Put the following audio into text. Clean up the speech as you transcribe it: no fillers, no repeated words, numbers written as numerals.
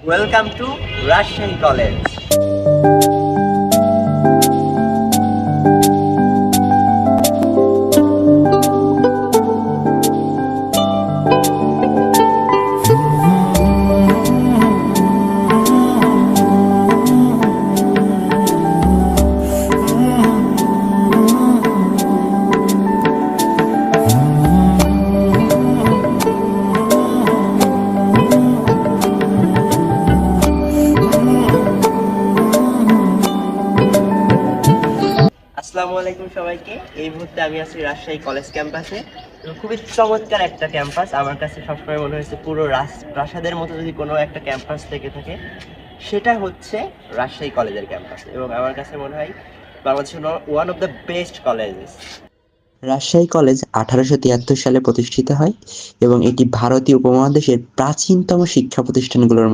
Welcome to Rajshahi College. আসসালামু আলাইকুম সবাইকে। এই মুহূর্তে আমি আছি রাজশাহী কলেজ ক্যাম্পাসে। খুবই চমৎকার একটা ক্যাম্পাস। আমার কাছে সবসময় মনে হয়েছে পুরো প্রাসাদের মতো যদি কোনো একটা ক্যাম্পাস থেকে থাকে সেটা হচ্ছে রাজশাহী কলেজের ক্যাম্পাস, এবং আমার কাছে মনে হয় বাংলাদেশের one of the best colleges. Rajshahi college 1873 সালে প্রতিষ্ঠিত হয় এবং এটি ভারতীয় উপমহাদেশের প্রাচীনতম শিক্ষা প্রতিষ্ঠানগুলোর